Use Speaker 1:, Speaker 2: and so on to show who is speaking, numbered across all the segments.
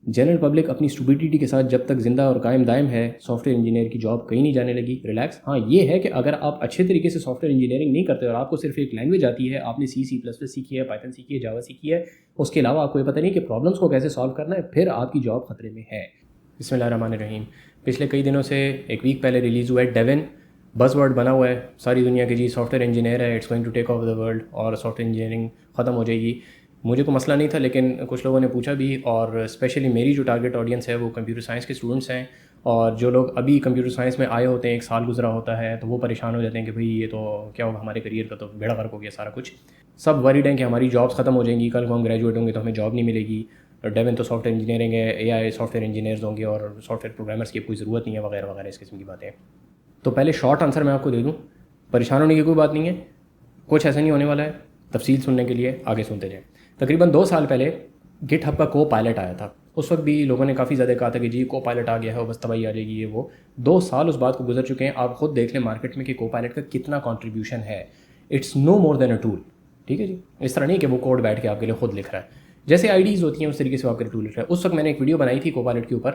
Speaker 1: General public اپنی stupidity کے ساتھ جب تک زندہ اور قائم دائم ہے، سافٹ ویئر انجینئر کی جاب کہیں نہیں جانے لگی. ریلیکس. ہاں یہ ہے کہ اگر آپ اچھے طریقے سے سافٹ ویئر انجینئرنگ نہیں کرتے اور آپ کو صرف ایک لینگویج آتی ہے، آپ نے سی پلس پلس سیکھی ہے، پائتھن سیکھی ہے، جاوا سیکھی ہے، اس کے علاوہ آپ کو یہ پتہ نہیں کہ پرابلمس کو کیسے سالو کرنا ہے، پھر آپ کی جاب خطرے میں ہے. بسم اللہ الرحمن الرحیم. پچھلے کئی دنوں سے ایک ویک پہلے ریلیز ہوا ہے ڈیون. بز ورڈ بنا ہوا ہے ساری دنیا کے، جی سافٹ ویئر انجینئر ہے، it's going to take off the world, اور سافٹ ویئر انجینئرنگ ختم ہو جائے گی. مجھے کوئی مسئلہ نہیں تھا، لیکن کچھ لوگوں نے پوچھا بھی، اور اسپیشلی میری جو ٹارگیٹ آڈینس ہے وہ کمپیوٹر سائنس کے اسٹوڈنٹس ہیں، اور جو لوگ ابھی کمپیوٹر سائنس میں آئے ہوتے ہیں، ایک سال گزرا ہوتا ہے، تو وہ پریشان ہو جاتے ہیں کہ بھئی یہ تو کیا ہوگا، ہمارے کریئر کا تو بیڑا غرق ہو گیا سارا کچھ. سب وریڈ ہیں کہ ہماری جابس ختم ہو جائیں گی، کل کو ہم گریجویٹ ہوں گے تو ہمیں جاب نہیں ملے گی. ڈیون تو سافٹ ویئر انجینئرنگ ہے، اے آئی سافٹ ویئر انجینئرز ہوں گے، اور سافٹ ویئر پروگرامرس کی کوئی ضرورت نہیں ہے، وغیرہ وغیرہ اس قسم کی باتیں. تو پہلے شارٹ آنسر میں آپ کو دے دوں، پریشان ہونے کی کوئی بات نہیں ہے، کچھ ایسا نہیں ہونے والا ہے. تفصیل سننے کے لیے آگے سنتے جائیں. تقریباً 2 سال پہلے گٹ ہب کا کو پائلٹ آیا تھا. اس وقت بھی لوگوں نے کافی زیادہ کہا تھا کہ جی کو پائلٹ آ گیا ہے، بس تباہی آ جائے گی، یہ وہ. 2 سال اس بات کو گزر چکے ہیں. آپ خود دیکھ لیں مارکیٹ میں کہ کو پائلٹ کا کتنا کنٹریبیوشن ہے. It's no more than a tool. ٹھیک ہے جی، اس طرح نہیں کہ وہ کوڈ بیٹھ کے آپ کے لیے خود لکھ رہا ہے. جیسے آئی ڈیز ہوتی ہیں اس طریقے سے آپ کے لیے ٹول لکھ رہا ہے. اس وقت میں نے ایک ویڈیو بنائی تھی کو پائلٹ کے اوپر،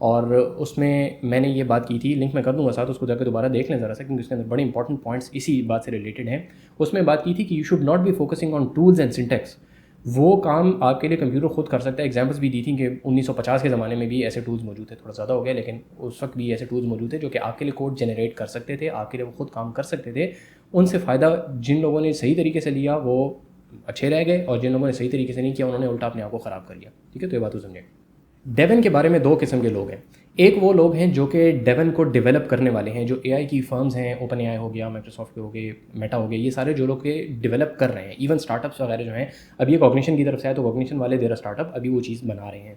Speaker 1: اور اس میں نے یہ بات کی تھی، لنک میں کر دوں گا ساتھ، اس کو جا کے دوبارہ دیکھ لیں ذرا سا، کیونکہ اس کے اندر بڑے انپارٹنٹ پوائنٹس اسی بات سے ریلیٹڈ ہیں. اس میں بات کی تھی کہ you should not be focusing on tools and syntax. وہ کام آپ کے لیے کمپیوٹر خود کر سکتا ہے. ایگزامپلس بھی دی تھیں کہ 1950 کے زمانے میں بھی ایسے ٹولز موجود تھے، تھوڑا زیادہ ہو گیا لیکن اس وقت بھی ایسے ٹولز موجود تھے جو کہ آپ کے لیے کوڈ جنریٹ کر سکتے تھے، آپ کے لیے وہ خود کام کر سکتے تھے. ان سے فائدہ جن لوگوں نے صحیح طریقے سے لیا وہ اچھے رہ گئے، اور جن لوگوں نے صحیح طریقے سے نہیں کیا انہوں نے الٹا اپنے آپ کو خراب کر لیا. ٹھیک ہے، تو یہ بات تو سمجھیں. ڈیون کے بارے میں 2 قسم کے لوگ ہیں. ایک وہ لوگ ہیں جو کہ ڈیون کو ڈیولپ کرنے والے ہیں، جو اے آئی کی فرمز ہیں، اوپن اے آئی ہو گیا، مائکروسافٹ ہو گئے، میٹا ہو گیا، یہ سارے جو لوگ کے ڈیولپ کر رہے ہیں. ایون اسٹارٹ اپس وغیرہ جو ہیں، اب یہ کوگنیشن کی طرف سے آئے تو کوگنیشن والے دیر اسٹارٹ اپ ابھی وہ چیز بنا رہے ہیں.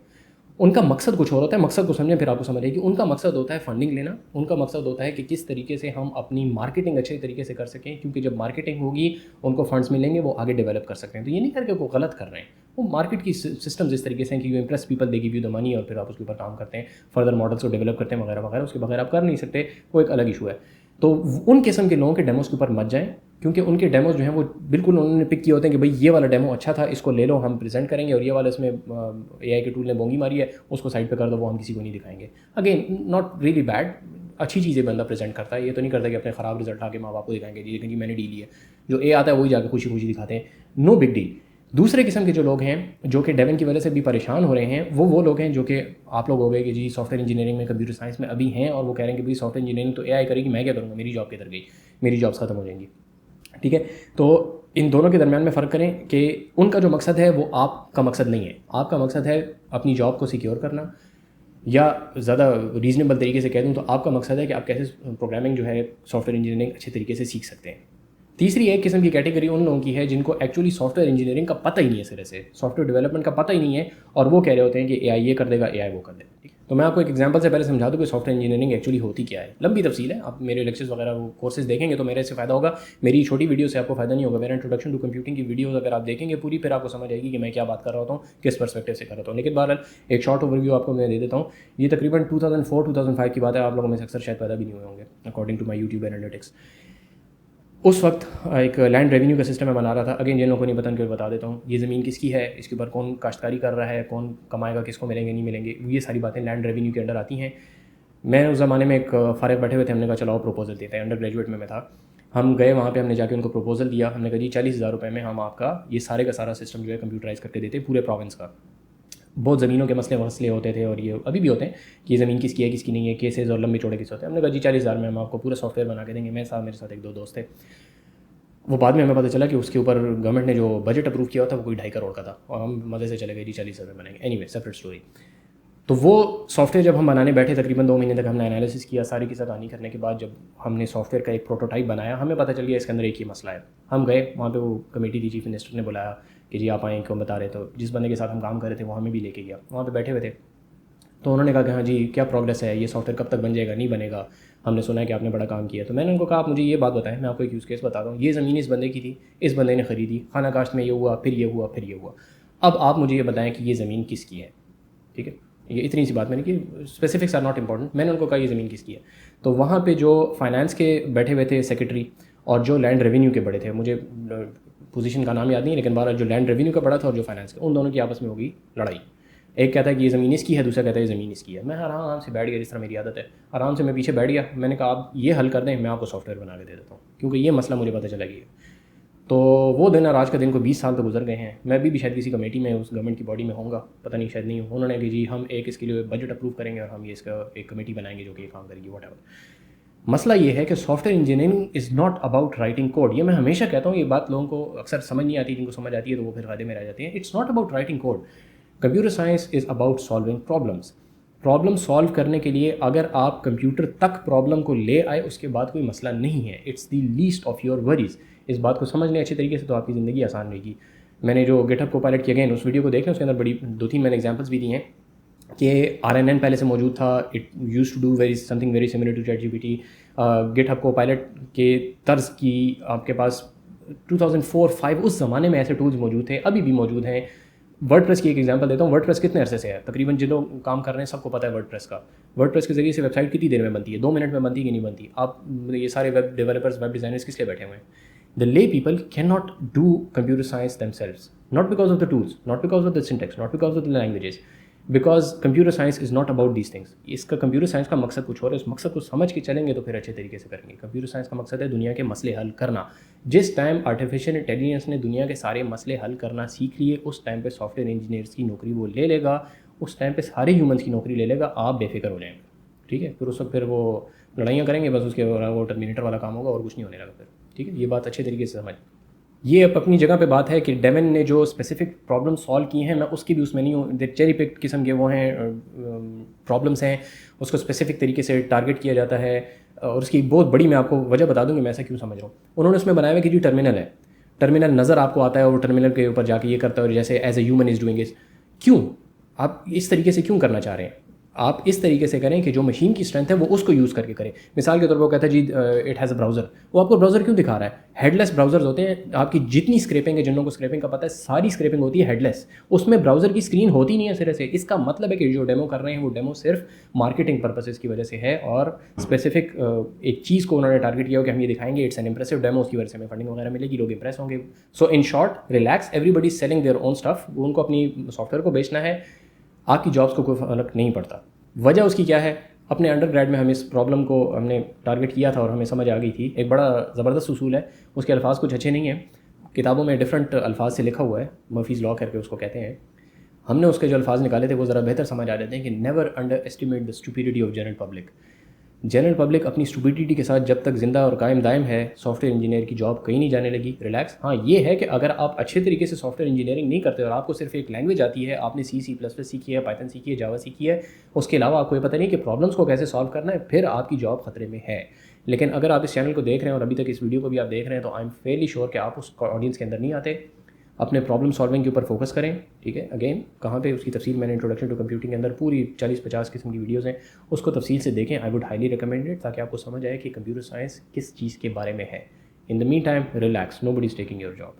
Speaker 1: ان کا مقصد کچھ اور ہوتا ہے. مقصد کو سمجھیں پھر آپ کو سمجھ آئے گی. ان کا مقصد ہوتا ہے فنڈنگ لینا. ان کا مقصد ہوتا ہے کہ کس طریقے سے ہم اپنی مارکیٹنگ اچھے طریقے سے کر سکیں، کیونکہ جب مارکیٹنگ ہوگی ان کو فنڈس ملیں گے، وہ آگے ڈیولپ کر سکتے ہیں. تو یہ نہیں کر کے وہ غلط کر رہے ہیں، وہ مارکیٹ کی سسٹمز اس طریقے سے ہیں کہ you impress people, they give you the money, اور پھر آپ اس کے اوپر کام کرتے ہیں، فردر ماڈلس کو ڈیولپ کرتے ہیں وغیرہ وغیرہ. اس کے بغیر آپ کر نہیں سکتے، وہ ایک الگ ایشو ہے. تو ان قسم کے لوگوں کے ڈیموز کے اوپر مت جائیں، کیونکہ ان کے ڈیموز جو ہیں وہ بالکل انہوں نے پک کیے ہوتے ہیں کہ بھائی یہ والا ڈیمو اچھا تھا، اس کو لے لو، ہم پریزنٹ کریں گے، اور یہ والا اس میں اے آئی کے ٹول نے بونگی ماری ہے، اس کو سائڈ پہ کر دو، وہ ہم کسی کو نہیں دکھائیں گے. اگین ناٹ ریئلی بیڈ، اچھی چیزیں بندہ پریزنٹ کرتا ہے، یہ تو نہیں کرتا کہ اپنے خراب رزلٹ آ کے ماں باپ کو دکھائیں گے لیکن جی میں نے ڈیل لی ہے. جو اے آتا ہے وہی جا کے خوشی خوشی دکھاتے ہیں، نو بگ ڈیل. دوسرے قسم کے جو لوگ ہیں جو کہ ڈیون کی وجہ سے بھی پریشان ہو رہے ہیں، وہ لوگ ہیں جو کہ آپ لوگ ہو گئے کہ جی سافٹ ویئر انجینئرنگ میں، کمپیوٹر سائنس میں ابھی ہیں، اور وہ کہہ رہے ہیں کہ بھائی سافٹ ویئر انجینئرنگ تو اے آئی کرے گی، میں کیا کروں گا، میری جاب کدھر گئی، میری جابس ختم ہو جائیں گی. ٹھیک ہے، تو ان دونوں کے درمیان میں فرق کریں کہ ان کا جو مقصد ہے وہ آپ کا مقصد نہیں ہے. آپ کا مقصد ہے اپنی جاب کو سیکیور کرنا، یا زیادہ ریزنیبل طریقے سے کہہ دوں تو آپ کا مقصد ہے کہ آپ کیسے پروگرامنگ جو ہے سافٹ ویئر انجینئرنگ اچھے طریقے سے سیکھ سکتے ہیں. تیسری ایک قسم کی کیٹیگری ان لوگوں کی ہے جن کو ایکچولی سافٹ ویئر انجینئرنگ کا پتہ ہی نہیں ہے، سرے سے سافٹ ویئر ڈیولپمنٹ کا پتہ ہی نہیں ہے، اور وہ کہہ رہے ہوتے ہیں کہ اے آئی یہ کر دے گا، اے آئی وہ کر دے گا. تو میں آپ کو ایک ایگزامپل سے پہلے سمجھا دوں کہ سافٹ ویئر انجینئرنگ ایکچولی ہوتی کیا ہے. لمبی تفصیل ہے، آپ میرے لیکچرز وغیرہ وہ کورسز دیکھیں گے تو میرے سے فائدہ ہوگا. میری چھوٹی ویڈیو سے آپ کو فائدہ نہیں ہوگا. میرا انٹروڈکشن ٹو کمپیوٹنگ کی ویڈیوز اگر آپ دیکھیں گے پوری، پھر آپ کو سمجھ آئے گی کہ میں کیا بات کر رہا ہوتا ہوں، کس پرسپیکٹو سے کر رہا ہوں. لیکن بہرحال ایک شارٹ اوور ویو آپ کو میں دے دیتا ہوں. یہ تقریباً 2004-2005 کی بات ہے. آپ لوگوں میں سے اکثر شاید پیدا بھی نہیں ہوئے ہوں گے according to my YouTube analytics. اس وقت ایک لینڈ ریونیو کا سسٹم میں بنا رہا تھا. اگین جن لوگوں کو نہیں پتہ ان کو بتا دیتا ہوں، یہ زمین کس کی ہے، اس کے اوپر کون کاشتکاری کر رہا ہے، کون کمائے گا، کس کو ملیں گے نہیں ملیں گے، یہ ساری باتیں لینڈ ریونیو کے انڈر آتی ہیں. میں اس زمانے میں ایک فارغ بیٹھے ہوئے تھے، ہم نے کہا چلاؤ پروپوزل دیتے ہیں. انڈر گریجویٹ میں تھا. ہم گئے وہاں پہ، ہم نے جا کے ان کو پروپوزل دیا. ہم نے کہا جی 40,000 روپے میں ہم آپ کا یہ سارے کا سارا سسٹم جو ہے کمپیوٹرائز کر کے دیتے پورے پروونس کا. بہت زمینوں کے مسئلے ہوتے تھے، اور یہ ابھی بھی ہوتے ہیں کہ یہ زمین کس کی ہے کس کی نہیں ہے، کیسز اور لمبے چوڑے کس ہوتے ہیں. ہم نے کہا جی 40,000 میں ہم آپ کو پورا سافٹ ویئر بنا کے دیں گے. میں صاحب، میرے ساتھ ایک 2 دوست تھے. وہ بعد میں ہمیں پتہ چلا کہ اس کے اوپر گورنمنٹ نے جو بجٹ اپروو کیا تھا وہ کوئی 2.5 کروڑ کا تھا، اور ہم مزے سے چلے گئے جی 40,000 میں بنائیں گے. Any way separate story. تو وہ سافٹ ویئر جب ہم بنانے بیٹھے تقریباً 2 مہینے تک ہم نے انالیسس کیا. ساری کی کہانی کرنے کے بعد جب ہم نے سافٹ ویئر کا ایک پروٹوٹائپ بنایا، ہمیں پتہ چل گیا اس کے اندر ایک ہی مسئلہ ہے. ہم گئے وہاں پہ، وہ کمیٹی تھی، چیف منسٹر نے بلایا کہ جی آپ آئیں، کیوں بتا رہے. تو جس بندے کے ساتھ ہم کام کر رہے تھے وہ ہمیں بھی لے کے گیا. وہاں پہ بیٹھے ہوئے تھے تو انہوں نے کہا کہ ہاں جی کیا پروگریس ہے، یہ سافٹ ویئر کب تک بن جائے گا، نہیں بنے گا، ہم نے سنا ہے کہ آپ نے بڑا کام کیا. تو میں نے ان کو کہا آپ مجھے یہ بات بتائیں، میں آپ کو ایک یوز کیس بتاتا ہوں. یہ زمین اس بندے کی تھی، اس بندے نے خریدی، خانہ کاشت میں یہ ہوا، پھر یہ ہوا، پھر یہ ہوا. اب آپ مجھے یہ بتائیں کہ یہ زمین کس کی ہے. ٹھیک ہے، یہ اتنی سی بات میں نے کی، اسپیسیفکس آر ناٹ امپورٹنٹ. میں نے ان کو کہا یہ زمین کس کی ہے. تو وہاں پہ جو فائنانس کے بیٹھے ہوئے تھے سیکرٹری، اور جو لینڈ ریونیو کے بڑے تھے، مجھے پوزیشن کا نام یاد نہیں لیکن بہرحال جو لینڈ ریونیو کا بڑا تھا اور جو فائنانس کا، ان دونوں کی آپس میں ہوگی لڑائی. ایک کہتا ہے کہ یہ زمین اس کی ہے، دوسرا کہتا ہے یہ زمین اس کی ہے. میں آرام سے بیٹھ گیا، جس طرح میری عادت ہے آرام سے میں پیچھے بیٹھ گیا. میں نے کہا آپ یہ حل کر دیں، میں آپ کو سافٹ ویئر بنا کے دے دیتا ہوں، کیونکہ یہ مسئلہ مجھے پتہ چلا گیا. تو وہ دن اور آج کا دن کو 20 سال تو گزر گئے ہیں. میں بھی شاید کسی کمیٹی میں اس گورنمنٹ کی باڈی میں ہوں گا، پتہ نہیں، شاید نہیں ہوں. انہوں نے کہ جی ہم ایک اس کے لیے بجٹ اپروو کریں گے اور ہم یہ اس کا ایک کمیٹی بنائیں گے جو کہ یہ کام کرے گی، واٹ ایور. مسئلہ یہ ہے کہ software engineering is not about writing code. یہ میں ہمیشہ کہتا ہوں، یہ بات لوگوں کو اکثر سمجھ نہیں آتی، جن کو سمجھ آتی ہے تو وہ پھر فائدے میں رہ جاتے ہیں. It's not about writing code. Computer science is about solving problems. Problem solve کرنے کے لیے اگر آپ کمپیوٹر تک پرابلم کو لے آئے، اس کے بعد کوئی مسئلہ نہیں ہے. It's the least of your worries. اس بات کو سمجھ لیں اچھے طریقے سے تو آپ کی زندگی آسان رہے گی. میں نے جو گیٹ ہب کوپائلٹ کیا گیا اس ویڈیو کو دیکھ لیں، اس کے اندر بڑی 2-3 میں نے ایگزامپلس بھی دی ہیں کہ RNN پہلے سے موجود تھا. It used to do something very similar to chat G P T. GitHub Copilot کے طرز کی آپ کے پاس 2004-5 اس زمانے میں ایسے ٹولز موجود تھے، ابھی بھی موجود ہیں. ورڈ پریس کی ایک ایگزامپل دیتا ہوں. ورڈ پریس کتنے عرصے سے ہے؟ تقریباً جو لوگ کام کر رہے ہیں سب کو پتہ ہے ورڈ پریس کا. ورڈ پریس کے ذریعے سے ویب سائٹ کتنی دیر میں بنتی ہے؟ 2 منٹ میں بنتی ہے کہ نہیں بنتی؟ آپ یہ سارے ویب ڈیولپرز، ویب ڈیزائنرز کس لیے بیٹھے ہوئے ہیں؟ The lay people cannot do computer science themselves, not because of the tools, not because of the syntax, not because of the languages, because computer science is not about these things. اس کا computer science کا مقصد کچھ اور ہے. اس مقصد کو سمجھ کے چلیں گے تو پھر اچھے طریقے سے کریں گے. computer science کا مقصد ہے دنیا کے مسئلے حل کرنا. جس ٹائم آرٹیفیشیل انٹیلیجنس نے دنیا کے سارے مسئلے حل کرنا سیکھ لیے، اس ٹائم پہ سافٹ ویئر انجینئرس کی نوکری وہ لے لے گا. اس ٹائم پہ سارے ہیومنس کی نوکری لے لے گا. آپ بے فکر ہو جائیں گے. ٹھیک ہے، پھر اس وقت پھر وہ لڑائیاں کریں گے بس، اس کے وہ ٹرمینیٹر والا کام ہوگا اور کچھ نہیں ہونے لگا پھر. ٹھیک ہے، یہ بات اچھے طریقے سے سمجھ. یہ اب اپنی جگہ پہ بات ہے کہ ڈیون نے جو اسپیسیفک پرابلم سالو کی ہیں، میں اس کی بھی اس میں نہیں ہوں. چیری پک قسم کے وہ ہیں پرابلمس ہیں، اس کو اسپیسیفک طریقے سے ٹارگیٹ کیا جاتا ہے. اور اس کی بہت بڑی میں آپ کو وجہ بتا دوں گی میں ایسا کیوں سمجھ رہا ہوں. انہوں نے اس میں بنایا ہوا کہ جو ٹرمینل ہے، ٹرمینل نظر آپ کو آتا ہے اور وہ ٹرمینل کے اوپر جا کے یہ کرتا ہے اور جیسے as a human is doing it. کیوں آپ اس طریقے سے کیوں کرنا چاہ رہے ہیں؟ آپ اس طریقے سے کریں کہ جو مشین کی اسٹرینتھ ہے وہ اس کو یوز کر کے کریں. مثال کے طور پر وہ کہتا ہے جی اٹ ہیز اے براؤزر. وہ آپ کو براؤزر کیوں دکھا رہا ہے؟ ہیڈ لیس براؤزرز ہوتے ہیں. آپ کی جتنی اسکریپنگ ہے، جن لوگوں کو اسکریپنگ کا پتہ ہے، ساری اسکریپنگ ہوتی ہے ہیڈ لیس. اس میں براؤزر کی اسکرین ہوتی نہیں ہے سرے سے. اس کا مطلب ہے کہ جو ڈیمو کر رہے ہیں وہ ڈیمو صرف مارکیٹنگ پرپسز کی وجہ سے ہے اور اسپیسیفک ایک چیز کو انہوں نے ٹارگیٹ کیا ہو کہ ہم یہ دکھائیں گے. اٹس این امپریسو ڈیمو، اس کی وجہ سے ہمیں فنڈنگ وغیرہ ملے گی، لوگ امپریس ہوں گے. So in short, relax, everybody is selling their own stuff. ان کو اپنی سافٹ ویئر کو بیچنا ہے، آپ کی جابس کو کوئی فرق نہیں پڑتا. وجہ اس کی کیا ہے؟ اپنے انڈر گریڈ میں ہم اس پرابلم کو ہم نے ٹارگیٹ کیا تھا اور ہمیں سمجھ آ گئی تھی. ایک بڑا زبردست اصول ہے، اس کے الفاظ کچھ اچھے نہیں ہیں، کتابوں میں ڈفرینٹ الفاظ سے لکھا ہوا ہے، مرفیز لا کر کے اس کو کہتے ہیں. ہم نے اس کے جو الفاظ نکالے تھے وہ ذرا بہتر سمجھ آ جاتے ہیں کہ never under estimate the stupidity of general public. General public اپنی اسٹوپیڈیٹی کے ساتھ جب تک زندہ اور قائم دائم ہے، سافٹ ویئر انجینئر کی جاب کہیں نہیں جانے لگی. ریلیکس. ہاں یہ ہے کہ اگر آپ اچھے طریقے سے سافٹ ویئر انجینئرنگ نہیں کرتے اور آپ کو صرف ایک لینگویج آتی ہے، آپ نے C++ سیکھی ہے، پائتھن سیکھی ہے، جاوا سیکھی ہے، اس کے علاوہ آپ کو یہ پتہ نہیں کہ پرابلمس کو کیسے سالو کرنا ہے، پھر آپ کی جاب خطرے میں ہے. لیکن اگر آپ اس چینل کو دیکھ رہے ہیں اور ابھی تک اس ویڈیو کو بھی آپ دیکھ رہے ہیں تو آئی ایم فیئرلی شیور کہ آپ اس آڈینس کے اندر نہیں آتے. اپنے پرابلم سالونگ کے اوپر فوکس کریں. ٹھیک ہے، اگین کہاں پہ اس کی تفصیل میں نے انٹروڈکشن ٹو کمپیوٹنگ کے اندر پوری 40-50 قسم کی ویڈیوز ہیں، اس کو تفصیل سے دیکھیں. I would highly recommend it تاکہ آپ کو سمجھ آئے کہ کمپیوٹر سائنس کس چیز کے بارے میں ہے. In the meantime relax, nobody is taking your job.